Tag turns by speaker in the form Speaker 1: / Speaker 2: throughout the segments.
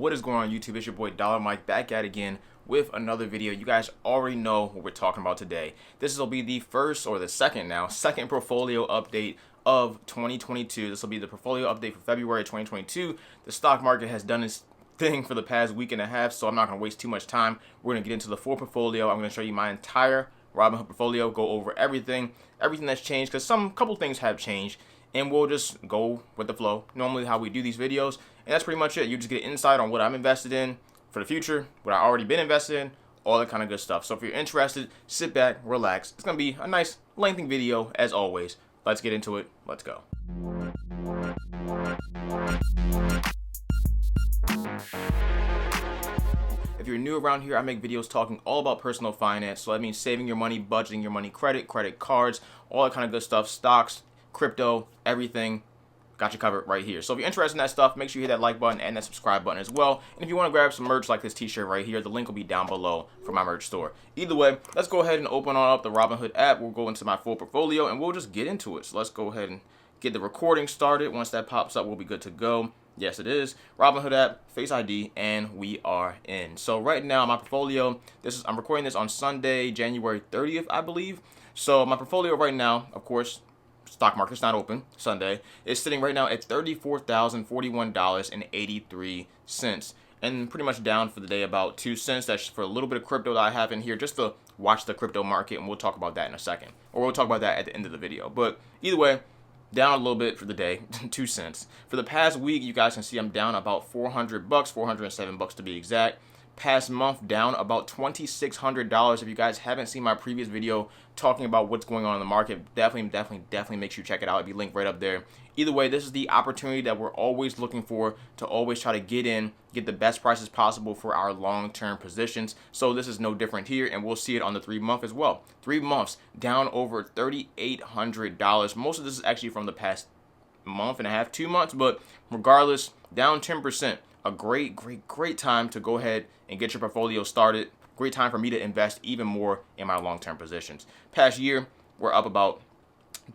Speaker 1: What is going on YouTube? It's your boy Dollar Mike back at again with another video. You guys already know what we're talking about today. This will be the second portfolio update of 2022. This will be the portfolio update for February 2022. The stock market has done its thing for the past week and a half, so I'm not going to waste too much time. We're going to get into the full portfolio. I'm going to show you my entire Robinhood portfolio, go over everything that's changed, because couple things have changed, and we'll just go with the flow, normally how we do these videos. And that's pretty much it. You just get insight on what I'm invested in for the future, what I already been invested in, all that kind of good stuff. So if you're interested, sit back, relax. It's going to be a nice lengthy video as always. Let's get into it. Let's go. If you're new around here, I make videos talking all about personal finance. So that means saving your money, budgeting your money, credit cards, all that kind of good stuff, stocks, crypto, everything. Got you covered right here. So if you're interested in that stuff, make sure you hit that like button and that subscribe button as well. And if you want to grab some merch like this t-shirt right here, the link will be down below for my merch store. Either way, let's go ahead and open on up the Robinhood app. We'll go into my full portfolio and we'll just get into it. So let's go ahead and get the recording started. Once that pops up, we'll be good to go. Yes, it is. Robinhood app, Face ID, and we are in. So right now, my portfolio, I'm recording this on Sunday, January 30th, I believe. So my portfolio right now, of course, stock market's not open Sunday, is sitting right now at $34,041.83, and pretty much down for the day about 2 cents. That's for a little bit of crypto that I have in here just to watch the crypto market, and we'll talk about that in a second, or we'll talk about that at the end of the video. But either way, down a little bit for the day, 2 cents. For the past week, you guys can see I'm down about $400, $407 to be exact. Past month, down about $2,600. If you guys haven't seen my previous video talking about what's going on in the market, definitely make sure you check it out. It'll be linked right up there. Either way, this is the opportunity that we're always looking for, to always try to get the best prices possible for our long-term positions. So this is no different here, and we'll see it on the 3-month as well. 3 months down over $3,800. Most of this is actually from the past month and a half, 2 months, but regardless, down 10%. A great time to go ahead and get your portfolio started. Great time for me to invest even more in my long-term positions. Past year, we're up about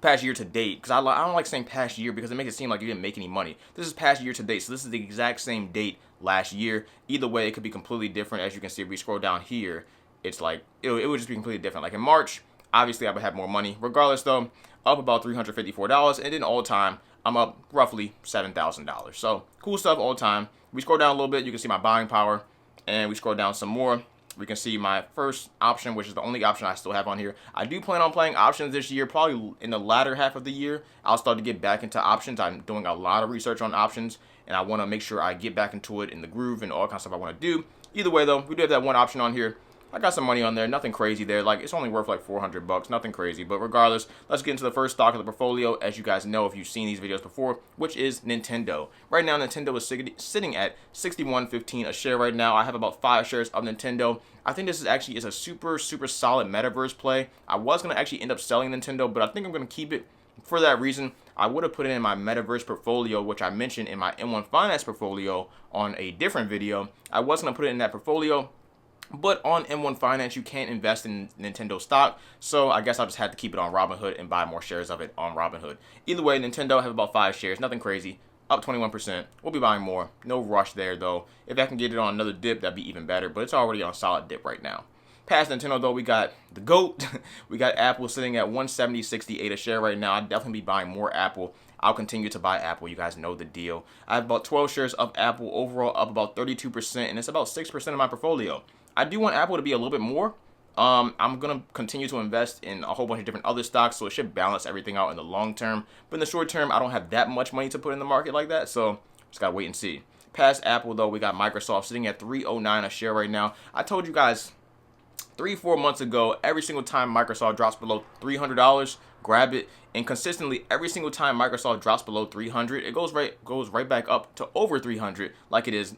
Speaker 1: past year to date, because I don't like saying past year because it makes it seem like you didn't make any money. This is past year to date, so this is the exact same date last year. Either way, it could be completely different. As you can see, if we scroll down here, it's like it would just be completely different. Like in March, obviously I would have more money. Regardless though, up about $354, and then all time I'm up roughly $7,000. So cool stuff all time. We scroll down a little bit, you can see my buying power, and we scroll down some more. We can see my first option, which is the only option I still have on here. I do plan on playing options this year, probably in the latter half of the year. I'll start to get back into options. I'm doing a lot of research on options, and I want to make sure I get back into it in the groove and all kinds of stuff I want to do. Either way though, we do have that one option on here. I got some money on there, nothing crazy there. Like, it's only worth like $400, nothing crazy. But regardless, let's get into the first stock of the portfolio, as you guys know if you've seen these videos before, which is Nintendo. Right now, Nintendo is sitting at $61.15 a share right now. I have about 5 shares of Nintendo. I think this is a super solid metaverse play. I was going to actually end up selling Nintendo, but I think I'm going to keep it for that reason. I would have put it in my metaverse portfolio, which I mentioned in my M1 Finance portfolio on a different video. I was going to put it in that portfolio, but on M1 Finance, you can't invest in Nintendo stock, so I guess I'll just have to keep it on Robinhood and buy more shares of it on Robinhood. Either way, Nintendo, I have about 5 shares, nothing crazy, up 21%. We'll be buying more. No rush there, though. If I can get it on another dip, that'd be even better, but it's already on a solid dip right now. Past Nintendo, though, we got the GOAT. We got Apple sitting at $170.68 a share right now. I'd definitely be buying more Apple. I'll continue to buy Apple. You guys know the deal. I have about 12 shares of Apple, overall up about 32%, and it's about 6% of my portfolio. I do want Apple to be a little bit more. I'm going to continue to invest in a whole bunch of different other stocks, so it should balance everything out in the long term. But in the short term, I don't have that much money to put in the market like that, so just got to wait and see. Past Apple, though, we got Microsoft sitting at $309 a share right now. I told you guys 3-4 months ago, every single time Microsoft drops below $300, grab it. And consistently, every single time Microsoft drops below 300, it goes right back up to over 300, like it is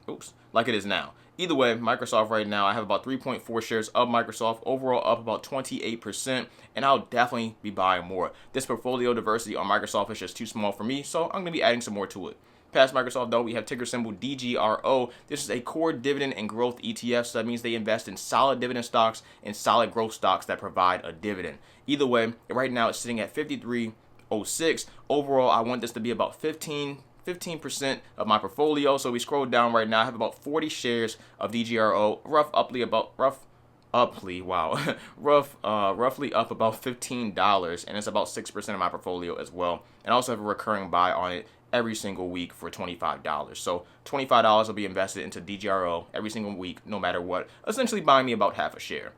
Speaker 1: now. Either way, Microsoft right now, I have about 3.4 shares of Microsoft, overall up about 28%, and I'll definitely be buying more. This portfolio diversity on Microsoft is just too small for me, so I'm going to be adding some more to it. Past Microsoft, though, we have ticker symbol DGRO. This is a core dividend and growth ETF, so that means they invest in solid dividend stocks and solid growth stocks that provide a dividend. Either way, right now it's sitting at 53.06. Overall, I want this to be about 15 15% of my portfolio. So we scroll down right now. I have about 40 shares of DGRO, roughly up about $15, and it's about 6% of my portfolio as well. And I also have a recurring buy on it every single week for $25. So $25 will be invested into DGRO every single week, no matter what, essentially buying me about half a share.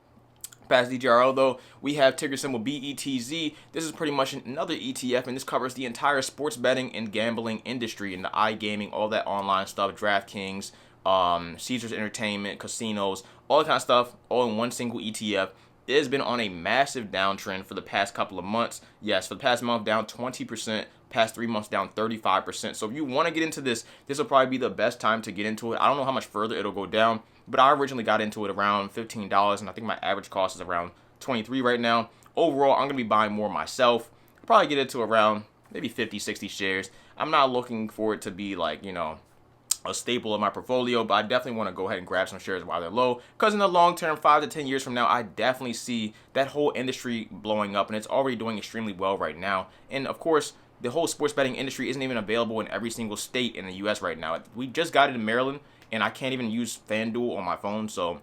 Speaker 1: Past DGRO though, we have ticker symbol BETZ. This is pretty much another ETF, and this covers the entire sports betting and gambling industry and the iGaming, all that online stuff, DraftKings, Caesars Entertainment, casinos, all that kind of stuff, all in one single ETF. It has been on a massive downtrend for the past couple of months. Yes, for the past month, down 20%. Past 3 months, down 35%. So if you want to get into this, this will probably be the best time to get into it. I don't know how much further it'll go down, but I originally got into it around $15, and I think my average cost is around $23 right now. Overall, I'm going to be buying more myself. I'll probably get it to around maybe 50, 60 shares. I'm not looking for it to be like, a staple of my portfolio, but I definitely want to go ahead and grab some shares while they're low, because in the long term, 5 to 10 years from now, I definitely see that whole industry blowing up, and it's already doing extremely well right now. And of course, the whole sports betting industry isn't even available in every single state in the U.S. right now. We just got it in Maryland, and I can't even use FanDuel on my phone, so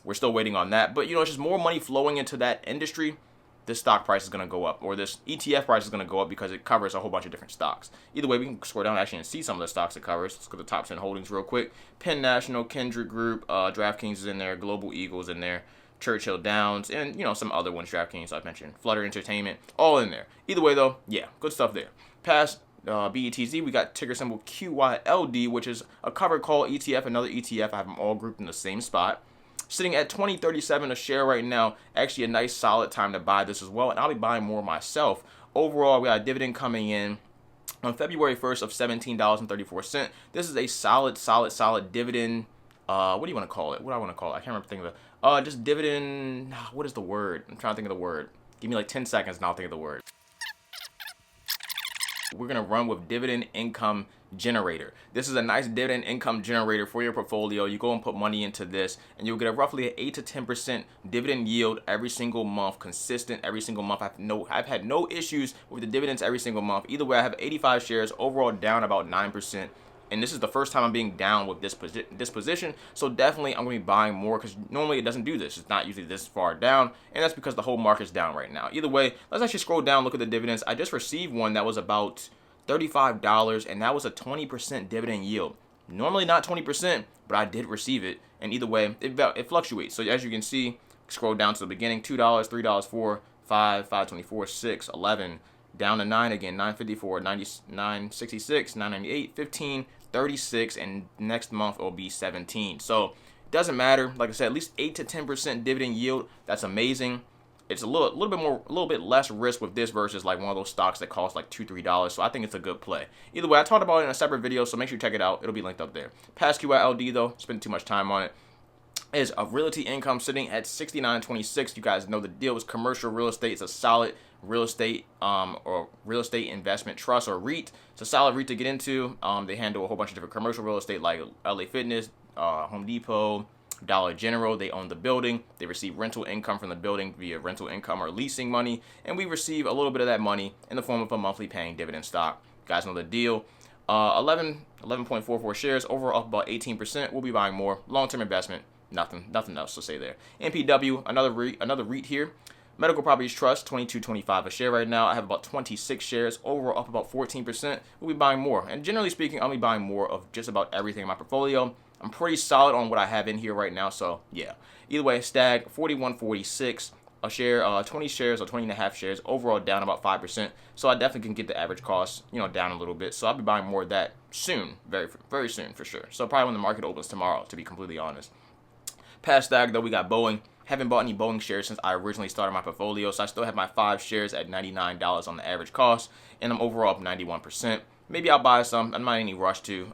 Speaker 1: we're still waiting on that. But, it's just more money flowing into that industry. This stock price is going to go up, or this ETF price is going to go up because it covers a whole bunch of different stocks. Either way, we can scroll down actually and see some of the stocks it covers. Let's go to the top 10 holdings real quick. Penn National, Kindred Group, DraftKings is in there, Global Eagles in there, Churchill Downs, and, some other ones, DraftKings I've mentioned, Flutter Entertainment, all in there. Either way, though, yeah, good stuff there. Past BETZ, we got ticker symbol QYLD, which is a covered call ETF, another ETF. I have them all grouped in the same spot. Sitting at $20.37 a share right now. Actually a nice solid time to buy this as well, and I'll be buying more myself. Overall, we got a dividend coming in on February 1st of $17.34. This is a solid dividend. What do you want to call it? What do I want to call it? I can't remember thinking of it. Just dividend. What is the word? I'm trying to think of the word. Give me like 10 seconds and I'll think of the word. We're going to run with dividend income generator. This is a nice dividend income generator for your portfolio. You go and put money into this, and you'll get a roughly an 8 to 10% dividend yield every single month, consistent every single month. I've had no issues with the dividends every single month. Either way, I have 85 shares, overall down about 9%. And this is the first time I'm being down with this position. So definitely I'm going to be buying more, because normally it doesn't do this. It's not usually this far down. And that's because the whole market's down right now. Either way, let's actually scroll down, look at the dividends. I just received one that was about $35, and that was a 20% dividend yield. Normally not 20%, but I did receive it. And either way, it fluctuates. So as you can see, scroll down to the beginning, $2, $3, $4, $5, $5.24, $6, $11, down to $9 again, $9.54, $9.66, $9.98, $15, $36, and next month it will be $17. So it doesn't matter. Like I said, at least 8 to 10% dividend yield. That's amazing. It's a little bit less risk with this versus like one of those stocks that cost like $2, $3. So I think it's a good play. Either way, I talked about it in a separate video, so make sure you check it out. It'll be linked up there. Past QILD though, spend too much time on it, is a realty income sitting at $69.26. You guys know the deal is commercial real estate. It's a solid real estate or real estate investment trust or REIT. It's a solid REIT to get into. They handle a whole bunch of different commercial real estate like LA Fitness, Home Depot, Dollar General. They own the building. They receive rental income from the building via rental income or leasing money, and we receive a little bit of that money in the form of a monthly paying dividend stock. You guys know the deal. 11.44 shares, overall up about 18%. We'll be buying more. Long-term investment. Nothing else to say there. MPW, another REIT here. Medical Properties Trust, $22.25 a share right now. I have about 26 shares, overall up about 14%. We'll be buying more. And generally speaking, I'll be buying more of just about everything in my portfolio. I'm pretty solid on what I have in here right now, so yeah. Either way, Stag, $41.46 a share, 20 shares or 20 and a half shares, overall down about 5%. So I definitely can get the average cost, down a little bit. So I'll be buying more of that soon, very, very soon for sure. So probably when the market opens tomorrow, to be completely honest. Past Stag though, we got Boeing. Haven't bought any Boeing shares since I originally started my portfolio, so I still have my 5 shares at $99 on the average cost, and I'm overall up 91%. Maybe I'll buy some. I'm not in any rush to.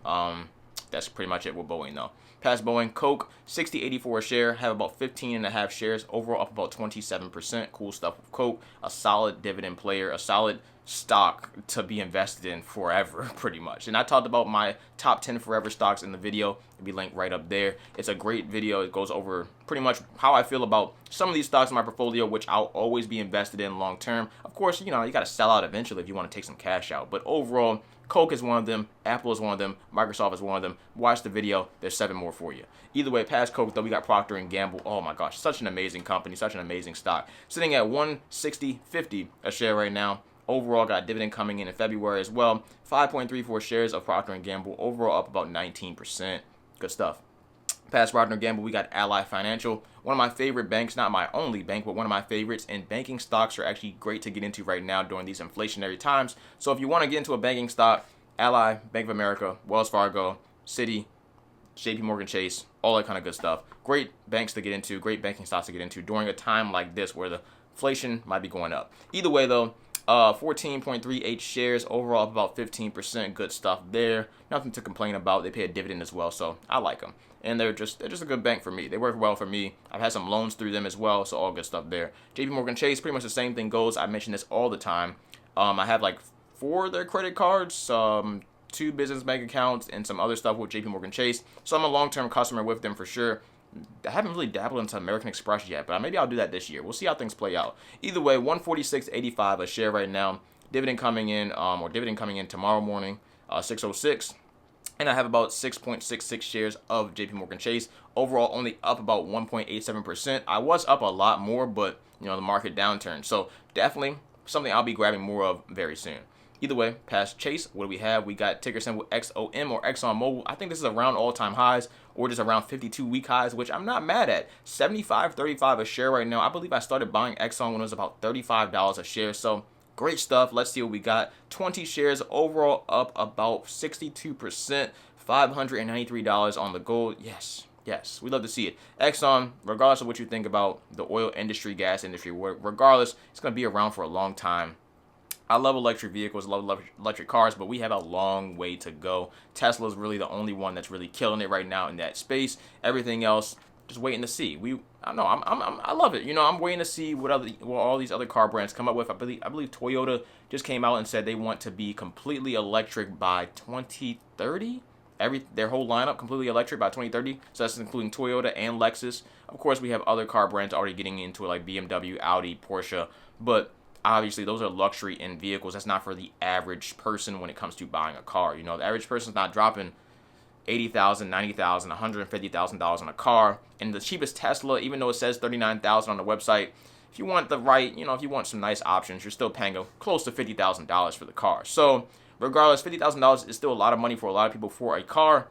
Speaker 1: That's pretty much it with Boeing though. Past Boeing, Coke, $60.84 a share. Have about 15 and a half shares. Overall up about 27%. Cool stuff with Coke. A solid dividend player. A solid stock to be invested in forever, pretty much. And I talked about my top 10 forever stocks in the video. It'll be linked right up there. It's a great video. It goes over pretty much how I feel about some of these stocks in my portfolio, which I'll always be invested in long term. Of course, you got to sell out eventually if you want to take some cash out. But overall, Coke is one of them. Apple is one of them. Microsoft is one of them. Watch the video. There's 7 more for you. Either way, past Coke, though, we got Procter & Gamble. Oh, my gosh. Such an amazing company. Such an amazing stock. Sitting at $160.50 a share right now. Overall, got dividend coming in February as well. 5.34 shares of Procter & Gamble. Overall, up about 19%. Good stuff. Past Procter & Gamble, we got Ally Financial. One of my favorite banks, not my only bank, but one of my favorites. And banking stocks are actually great to get into right now during these inflationary times. So if you want to get into a banking stock, Ally, Bank of America, Wells Fargo, Citi, JP Morgan Chase, all that kind of good stuff. Great banks to get into, great banking stocks to get into during a time like this where the inflation might be going up. Either way, though, 14.38 shares, overall up about 15%. Good stuff there. Nothing to complain about. They pay a dividend as well, so I like them. And they're just a good bank for me. They work well for me. I've had some loans through them as well, so all good stuff there. JP Morgan Chase, pretty much the same thing goes. I mention this all the time. I have like 4 of their credit cards, 2 business bank accounts, and some other stuff with JP Morgan Chase. So I'm a long-term customer with them for sure. I haven't really dabbled into American Express yet, but maybe I'll do that this year. We'll see how things play out. Either way, $146.85 a share right now. Dividend coming in, tomorrow morning, 6:06. And I have about 6.66 shares of JP Morgan Chase. Overall, only up about 1.87%. I was up a lot more, but the market downturn. So definitely something I'll be grabbing more of very soon. Either way, past Chase, what do we have? We got ticker symbol XOM or ExxonMobil. I think this is around all-time highs or just around 52-week highs, which I'm not mad at. $75.35 a share right now. I believe I started buying Exxon when it was about $35 a share. So great stuff. Let's see what we got. 20 shares overall, up about 62%. $593 on the gold. Yes, we love to see it. Exxon, regardless of what you think about the oil industry, gas industry, regardless, it's going to be around for a long time. I love electric vehicles, love electric cars, but we have a long way to go. Tesla is really the only one that's really killing it right now in that space. Everything else, just waiting to see. I love it. I'm waiting to see what all these other car brands come up with. I believe Toyota just came out and said they want to be completely electric by 2030. Their whole lineup completely electric by 2030. So that's including Toyota and Lexus. Of course, we have other car brands already getting into it, like BMW, Audi, Porsche, but obviously, those are luxury in vehicles. That's not for the average person when it comes to buying a car. The average person's not dropping $80,000, $90,000, $150,000 on a car. And the cheapest Tesla, even though it says $39,000 on the website, if you want if you want some nice options, you're still paying close to $50,000 for the car. So, regardless, $50,000 is still a lot of money for a lot of people for a car.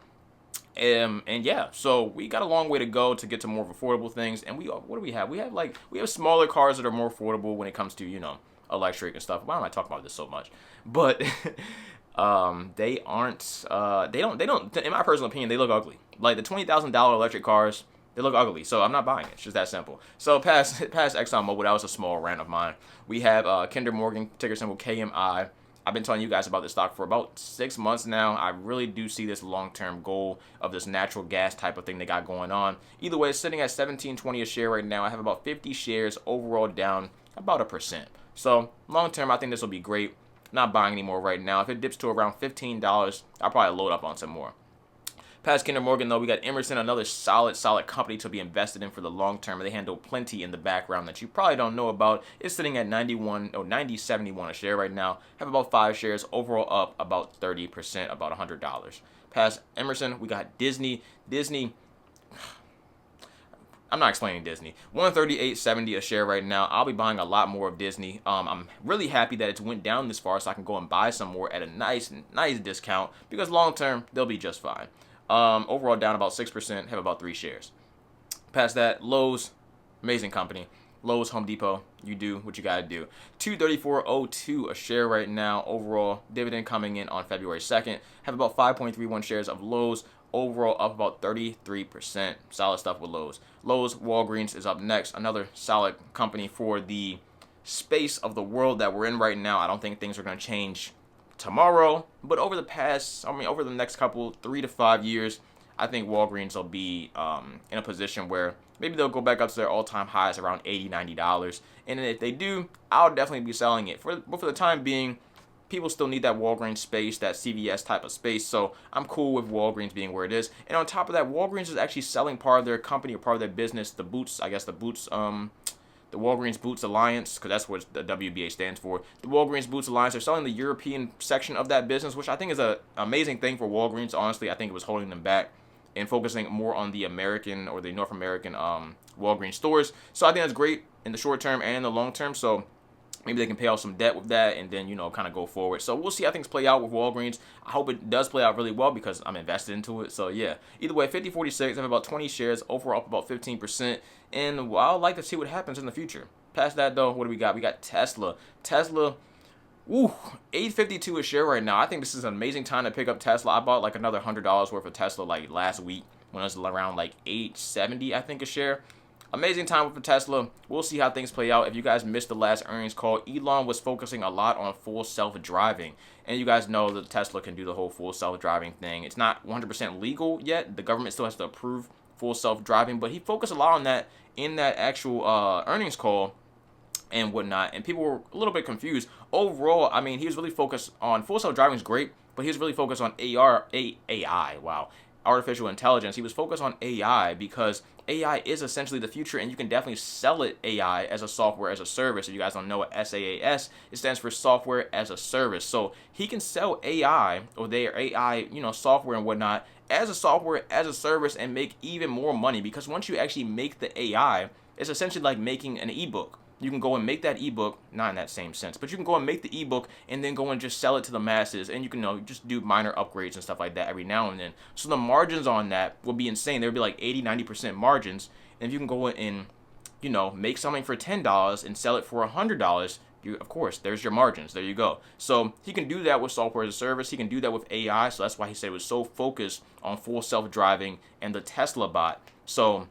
Speaker 1: And yeah, so we got a long way to go to get to more affordable things. And what do we have? We have smaller cars that are more affordable when it comes to electric and stuff. Why am I talking about this so much? But they don't. In my personal opinion, they look ugly. Like the $20,000 electric cars, they look ugly. So I'm not buying it. It's just that simple. So past ExxonMobil, that was a small rant of mine. We have Kinder Morgan, ticker symbol KMI. I've been telling you guys about this stock for about 6 months now. I really do see this long-term goal of this natural gas type of thing they got going on. Either way, it's sitting at $17.20 a share right now. I have about 50 shares overall, down about 1%. So long-term, I think this will be great. Not buying anymore right now. If it dips to around $15, I'll probably load up on some more. Past Kinder Morgan, though, we got Emerson, another solid company to be invested in for the long term. They handle plenty in the background that you probably don't know about. It's sitting at $90.71 a share right now. Have about 5 shares, overall up about 30%, about $100. Past Emerson, we got Disney. I'm not explaining Disney. $138.70 a share right now. I'll be buying a lot more of Disney. I'm really happy that it's went down this far so I can go and buy some more at a nice discount because long term, they'll be just fine. Overall down about 6%, have about 3 shares. Past that, Lowe's, amazing company. Lowe's, Home Depot, you do what you gotta do. $234.02 a share right now. Overall, dividend coming in on February 2nd. Have about 5.31 shares of Lowe's. Overall, up about 33%. Solid stuff with Lowe's. Lowe's, Walgreens is up next. Another solid company for the space of the world that we're in right now. I don't think things are gonna change tomorrow, but over the next couple 3 to 5 years, I think Walgreens will be in a position where maybe they'll go back up to their all-time highs around $80, $90. And if they do, I'll definitely be selling it. But for the time being, people still need that Walgreens space, that CVS type of space. So I'm cool with Walgreens being where it is. And on top of that, Walgreens is actually selling part of their company or part of their business, the Boots the Walgreens Boots Alliance, because that's what the WBA stands for. The Walgreens Boots Alliance are selling the European section of that business, which I think is an amazing thing for Walgreens. Honestly, I think it was holding them back and focusing more on the American or the North American Walgreens stores. So I think that's great in the short term and in the long term. So maybe they can pay off some debt with that and then, kind of go forward. So we'll see how things play out with Walgreens. I hope it does play out really well because I'm invested into it. So yeah, either way, 5046, I have about 20 shares, overall up about 15%. And I'd like to see what happens in the future. Past that though, what do we got? We got Tesla. Ooh, $8.52 a share right now. I think this is an amazing time to pick up Tesla. I bought like another $100 worth of Tesla like last week when it was around like $8.70, I think, a share. Amazing time with Tesla. We'll see how things play out. If you guys missed the last earnings call, Elon was focusing a lot on full self-driving. And you guys know that Tesla can do the whole full self-driving thing. It's not 100% legal yet. The government still has to approve full self-driving. But he focused a lot on that in that actual earnings call and whatnot, and people were a little bit confused. Overall, I mean, he was really focused on full self-driving is great, but he was really focused on AI, wow, artificial intelligence. He was focused on AI because AI is essentially the future, and you can definitely sell it AI as a software as a service. If you guys don't know what SaaS, it stands for software as a service. So he can sell AI or their AI, software and whatnot as a software as a service and make even more money, because once you actually make the AI, it's essentially like making an ebook. You can go and make that ebook, not in that same sense, but you can go and make the ebook and then go and just sell it to the masses, and you can just do minor upgrades and stuff like that every now and then. So the margins on that will be insane. There would be like 80-90% margins. And if you can go in and make something for $10 and sell it for $100, of course, there's your margins. There you go. So he can do that with software as a service. He can do that with AI. So that's why he said it was so focused on full self-driving and the Tesla bot. So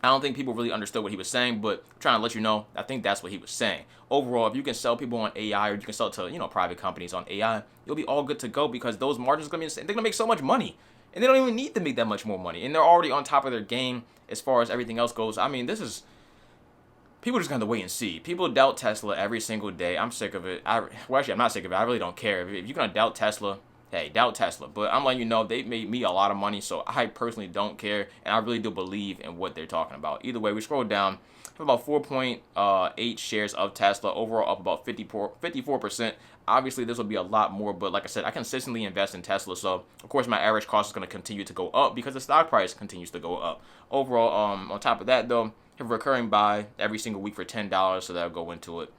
Speaker 1: I don't think people really understood what he was saying, but I'm trying to let you know, I think that's what he was saying. Overall, if you can sell people on AI, or you can sell it to, private companies on AI, you'll be all good to go, because those margins are going to be insane. They're going to make so much money, and they don't even need to make that much more money, and they're already on top of their game as far as everything else goes. I mean, people just going to wait and see. People doubt Tesla every single day. I'm sick of it. Actually, I'm not sick of it. I really don't care. If you're going to doubt Tesla, hey, doubt Tesla. But I'm letting you know, they made me a lot of money, so I personally don't care, and I really do believe in what they're talking about. Either way, we scroll down, have about 4.8 shares of Tesla, overall up about 54%. Obviously, this will be a lot more, but like I said, I consistently invest in Tesla, so of course my average cost is going to continue to go up because the stock price continues to go up. Overall, on top of that, though, have a recurring buy every single week for $10, so that'll go into it,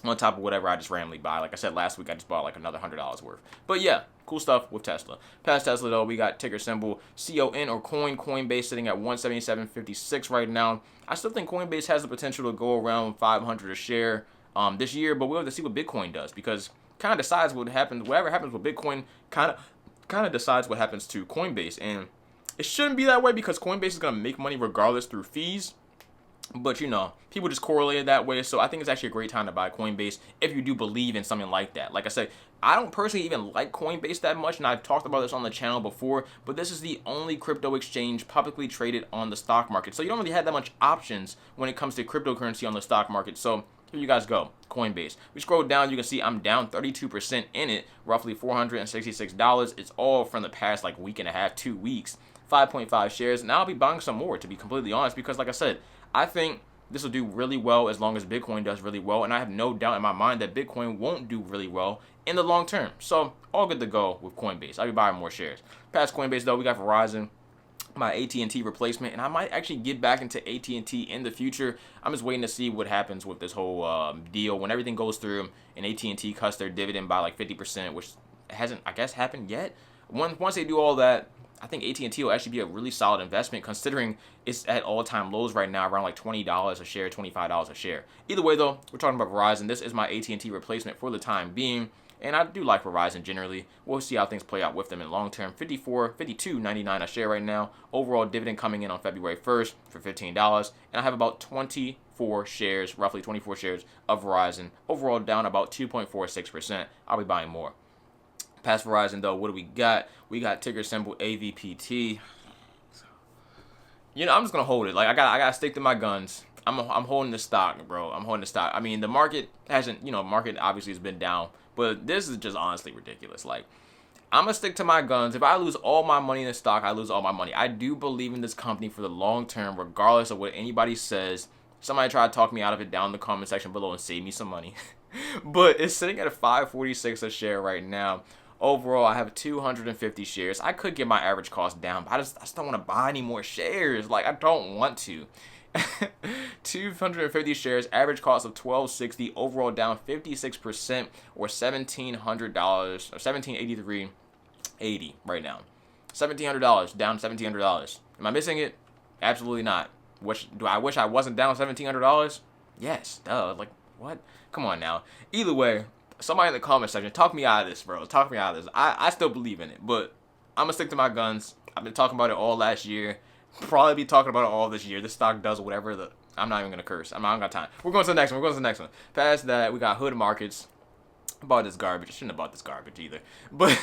Speaker 1: on top of whatever I just randomly buy. Like I said last week, I just bought like another $100 worth. But yeah, cool stuff with Tesla. Past Tesla though, we got ticker symbol CON or Coin. Coinbase sitting at 177.56 right now. I still think Coinbase has the potential to go around 500 a share this year, but we'll have to see what Bitcoin does, because kind of decides what happens. Whatever happens with Bitcoin kind of decides what happens to Coinbase, and it shouldn't be that way because Coinbase is gonna make money regardless through fees. But people just correlate it that way, so I think it's actually a great time to buy Coinbase if you do believe in something like that. Like I said, I don't personally even like Coinbase that much, and I've talked about this on the channel before, but this is the only crypto exchange publicly traded on the stock market. So you don't really have that much options when it comes to cryptocurrency on the stock market. So here you guys go, Coinbase. We scroll down, you can see I'm down 32% in it, roughly $466. It's all from the past like week and a half, 2 weeks, 5.5 shares, and I'll be buying some more, to be completely honest, because like I said, I think this will do really well as long as Bitcoin does really well, and I have no doubt in my mind that Bitcoin won't do really well in the long term. So all good to go with Coinbase. I'll be buying more shares. Past Coinbase though, we got Verizon, my AT&T replacement, and I might actually get back into AT&T in the future. I'm just waiting to see what happens with this whole deal. When everything goes through and AT&T cuts their dividend by like 50%, which hasn't, I guess, happened yet. Once they do all that, I think AT&T will actually be a really solid investment, considering it's at all-time lows right now, around like $20 a share, $25 a share. Either way, though, we're talking about Verizon. This is my AT&T replacement for the time being, and I do like Verizon generally. We'll see how things play out with them in long term. $52.99 a share right now. Overall dividend coming in on February 1st for $15, and I have about 24 shares, roughly 24 shares of Verizon. Overall down about 2.46%. I'll be buying more. Past Verizon though, what do we got? We got ticker symbol AVPT. I'm just gonna hold it. Like I gotta stick to my guns. I'm holding the stock, bro. I'm holding the stock. I mean, the market hasn't, market obviously has been down, but this is just honestly ridiculous. Like, I'm gonna stick to my guns. If I lose all my money in the stock, I lose all my money. I do believe in this company for the long term, regardless of what anybody says. Somebody tried to talk me out of it down in the comment section below and save me some money. But it's sitting at a 5.46 a share right now. Overall, I have 250 shares. I could get my average cost down, but I just don't want to buy any more shares. Like, I don't want to. 250 shares, average cost of $12.60, overall down 56% or $1,700 or $1,783.80 right now. $1,700 down $1,700. Am I missing it? Absolutely not. Do I wish I wasn't down $1,700? Yes. Duh. Like, what? Come on now. Either way, somebody in the comment section, talk me out of this, bro. Talk me out of this. I still believe in it, but I'm gonna stick to my guns. I've been talking about it all last year. Probably be talking about it all this year. This stock does whatever I'm not even gonna curse. I don't got time. We're going to the next one. Past that, we got Hood Markets. I bought this garbage. I shouldn't have bought this garbage either. But,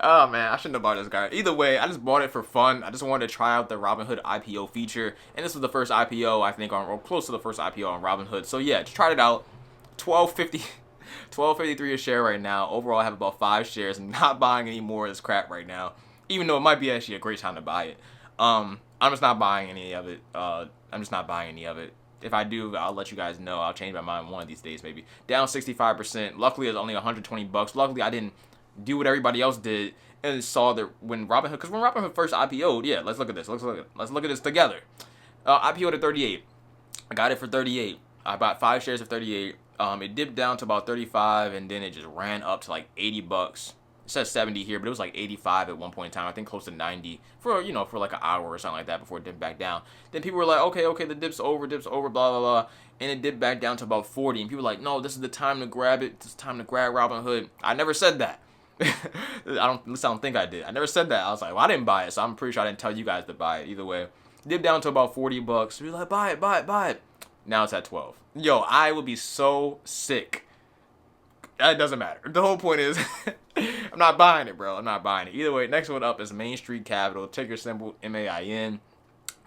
Speaker 1: oh man, I shouldn't have bought this garbage. Either way, I just bought it for fun. I just wanted to try out the Robinhood IPO feature. And this was the first IPO, I think, or close to the first IPO on Robinhood. So yeah, just tried it out. $12.53 a share right now. Overall, I have about 5 shares. I'm not buying any more of this crap right now. Even though it might be actually a great time to buy it. I'm just not buying any of it. If I do, I'll let you guys know. I'll change my mind one of these days, maybe. Down 65%. Luckily, it's only $120. Luckily, I didn't do what everybody else did and saw that when Robinhood first IPO'd, yeah, let's look at this. Let's look at this together. IPO'd at 38. I got it for 38. I bought 5 shares of 38. It dipped down to about 35, and then it just ran up to like $80. It says 70 here, but it was like 85 at one point in time. I think close to 90 for like an hour or something like that before it dipped back down. Then people were like, okay, the dip's over, blah, blah, blah. And it dipped back down to about 40. And people were like, no, this is the time to grab it. This is time to grab Robinhood. I never said that. At least I don't think I did. I never said that. I was like, well, I didn't buy it, so I'm pretty sure I didn't tell you guys to buy it. Either way, dipped down to about $40. We were like, buy it. Now it's at 12. Yo, I would be so sick. It doesn't matter. The whole point is, I'm not buying it, bro. I'm not buying it. Either way, next one up is Main Street Capital. Ticker symbol MAIN.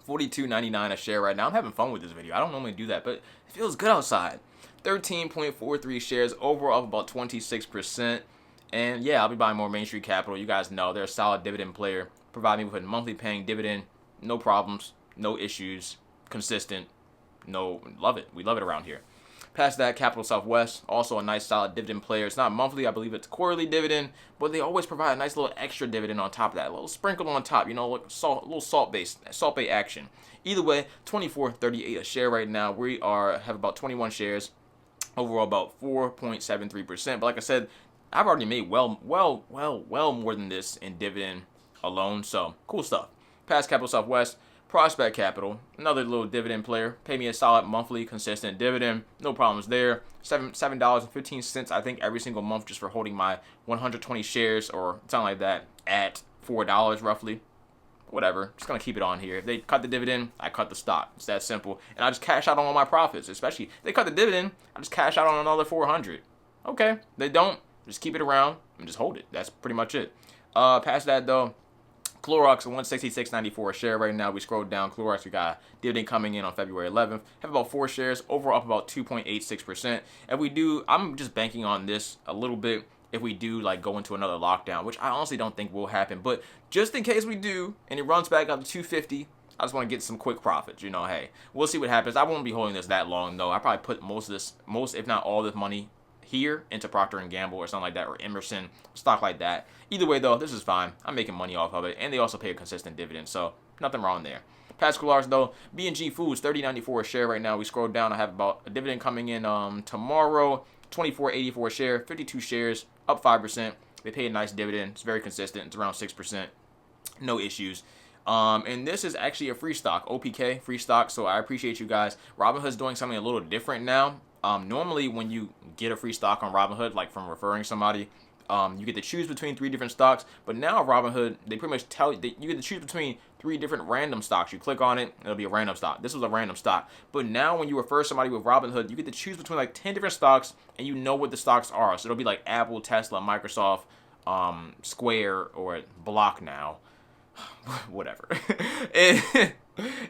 Speaker 1: $42.99 a share right now. I'm having fun with this video. I don't normally do that, but it feels good outside. 13.43 shares. Overall up about 26%. And yeah, I'll be buying more Main Street Capital. You guys know they're a solid dividend player. Provide me with a monthly paying dividend. No problems. No issues. Consistent. Love it. We love it around here. Past that, Capital Southwest, also a nice solid dividend player. It's not monthly, I believe it's quarterly dividend, but they always provide a nice little extra dividend on top of that, a little sprinkle on top, like a little salt-based action. Either way, $24.38 a share right now. We have about 21 shares, overall about 4.73%. But like I said, I've already made well more than this in dividend alone. So cool stuff. Past Capital Southwest. Prospect Capital, another little dividend player. Pay me a solid monthly consistent dividend. No problems there. $7.15, I think, every single month just for holding my 120 shares or something like that at $4 roughly. Whatever. Just going to keep it on here. If they cut the dividend, I cut the stock. It's that simple. And I just cash out on all my profits. Especially if they cut the dividend, I just cash out on another 400. Okay. They don't. Just keep it around and just hold it. That's pretty much it. Past that, though. Clorox, $166.94 a share right now. We scrolled down. Clorox, we got dividend coming in on February 11th. Have about 4 shares. Overall up about 2.86%. If we do, I'm just banking on this a little bit. If we do go into another lockdown, which I honestly don't think will happen. But just in case we do, and it runs back up to 250, I just want to get some quick profits. Hey, we'll see what happens. I won't be holding this that long, though. I probably put most, if not all this money here into Procter & Gamble or something like that, or Emerson, stock like that. Either way, though, this is fine. I'm making money off of it, and they also pay a consistent dividend, so nothing wrong there. Past Clorox, though, B&G Foods, $30.94 a share right now. We scrolled down. I have about a dividend coming in tomorrow, $24.84 a share, 52 shares, up 5%. They pay a nice dividend. It's very consistent. It's around 6%. No issues. And this is actually a free stock, OPK, free stock, so I appreciate you guys. Robinhood's doing something a little different now. Normally, when you get a free stock on Robinhood, like from referring somebody, you get to choose between 3 different stocks. But now Robinhood, they pretty much tell you that you get to choose between 3 different random stocks. You click on it, it'll be a random stock. This was a random stock. But now when you refer somebody with Robinhood, you get to choose between 10 different stocks, and you know what the stocks are. So it'll be like Apple, Tesla, Microsoft, Square, or Block now. Whatever.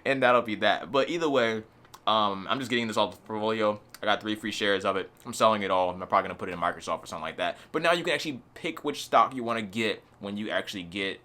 Speaker 1: and that'll be that. But either way, I'm just getting this off the portfolio. I got 3 free shares of it. I'm selling it all. I'm probably going to put it in Microsoft or something like that. But now you can actually pick which stock you want to get when you actually get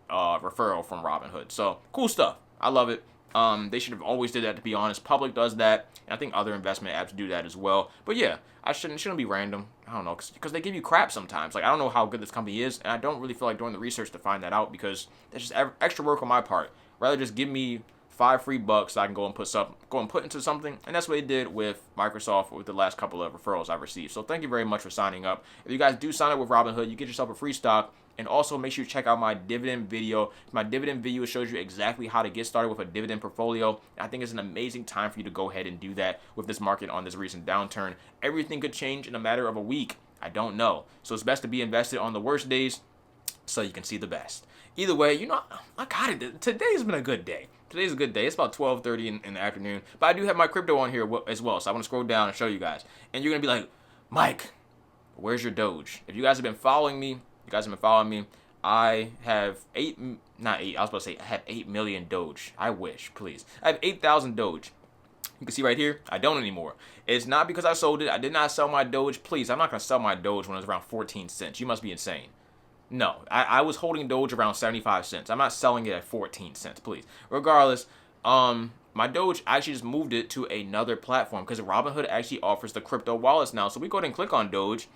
Speaker 1: referral from Robinhood. So, cool stuff. I love it. They should have always did that, to be honest. Public does that, and I think other investment apps do that as well. But yeah, I shouldn't be random. I don't know, because they give you crap sometimes. Like, I don't know how good this company is, and I don't really feel like doing the research to find that out, because that's just extra work on my part. Rather just give me $5 free so I can go and put into something. And that's what they did with Microsoft with the last couple of referrals I've received. So thank you very much for signing up. If you guys do sign up with Robinhood, you get yourself a free stock. And also make sure you check out my dividend video. My dividend video shows you exactly how to get started with a dividend portfolio. I think it's an amazing time for you to go ahead and do that with this market on this recent downturn. Everything could change in a matter of a week. I don't know. So it's best to be invested on the worst days so you can see the best. Either way, you know, I got it. Today's been a good day. Today's a good day. It's about 12:30 in the afternoon. But I do have my crypto on here as well. So I want to scroll down and show you guys. And you're going to be like, Mike, where's your Doge? If you guys have been following me, I have I have 8 million Doge. I wish, please. I have 8,000 Doge. You can see right here, I don't anymore. It's not because I sold it. I did not sell my Doge. Please, I'm not going to sell my Doge when it was around 14 cents. You must be insane. No, I was holding Doge around 75 cents. I'm not selling it at 14 cents, please. Regardless, my Doge, I actually just moved it to another platform because Robinhood actually offers the crypto wallets now. So we go ahead and click on Doge.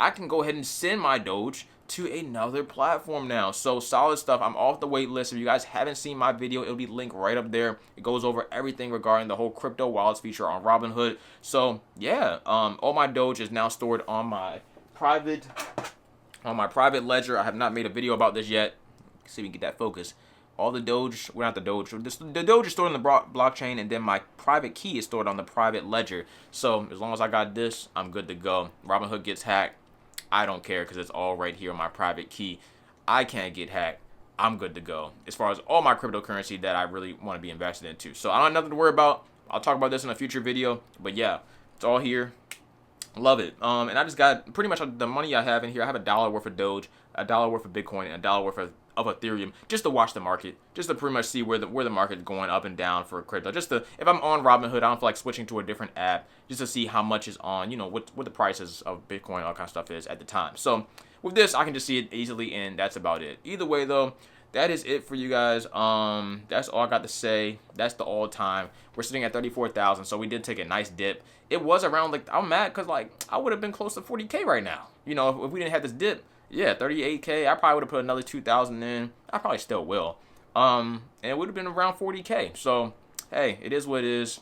Speaker 1: I can go ahead and send my Doge to another platform now. So solid stuff. I'm off the wait list. If you guys haven't seen my video, it'll be linked right up there. It goes over everything regarding the whole crypto wallets feature on Robinhood. So yeah, all my Doge is now stored on my private ledger. I have not made a video about this yet. Let's see if we can get that focus. All the Doge, well, not the Doge. The Doge is stored on the blockchain, and then my private key is stored on the private ledger. So as long as I got this, I'm good to go. Robinhood gets hacked, I don't care because it's all right here on my private key. I can't get hacked. I'm good to go as far as all my cryptocurrency that I really want to be invested into. So I don't have nothing to worry about. I'll talk about this in a future video. But yeah, it's all here. Love it. And I just got pretty much the money I have in here. I have $1 worth of Doge, $1 worth of Bitcoin, and $1 worth of Ethereum, just to watch the market, just to pretty much see where the market is going up and down for crypto. Just to, if I'm on Robinhood, I don't feel like switching to a different app, just to see how much is on, you know, what the prices of Bitcoin, all kind of stuff is at the time. So with this, I can just see it easily, and that's about it. Either way, though, that is it for you guys. That's all I got to say. That's the all time. We're sitting at 34,000, so we did take a nice dip. It was around, like, I'm mad because, like, I would have been close to 40K right now. You know, if we didn't have this dip. Yeah, 38K. I probably would have put another 2,000 in. I probably still will. And it would have been around 40K. So, hey, it is what it is.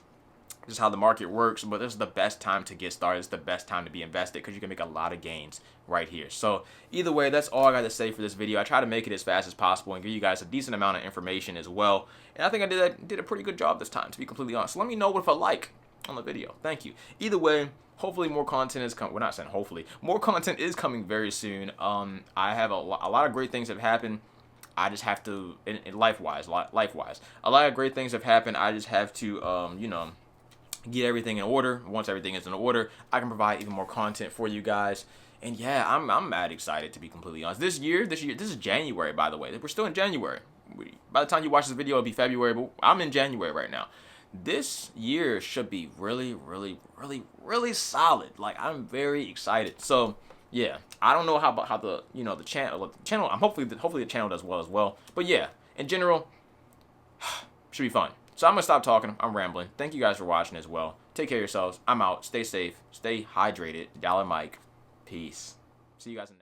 Speaker 1: This is how the market works, but this is the best time to get started. It's the best time to be invested because you can make a lot of gains right here. So either way, that's all I got to say for this video. I try to make it as fast as possible and give you guys a decent amount of information as well. And I think I did a pretty good job this time, to be completely honest. So let me know if a like on the video. Thank you. Either way, hopefully more content is coming. We're not saying hopefully. More content is coming very soon. I have a lot of great things have happened. I just have to, in life-wise, a lot of great things have happened. I just have to, you know, get everything in order. Once everything is in order, I can provide even more content for you guys. And yeah, I'm mad excited, to be completely honest. This year, this is January, by the way. We're still in January. By the time you watch this video, it'll be February, but I'm in January right now. This year should be really, really, really, really solid. Like, I'm very excited. So yeah, I don't know how the, you know, the channel. I'm hopefully the channel does well as well. But yeah, in general, should be fun. So I'm going to stop talking. I'm rambling. Thank you guys for watching as well. Take care of yourselves. I'm out. Stay safe. Stay hydrated. Dollar Mike. Peace. See you guys in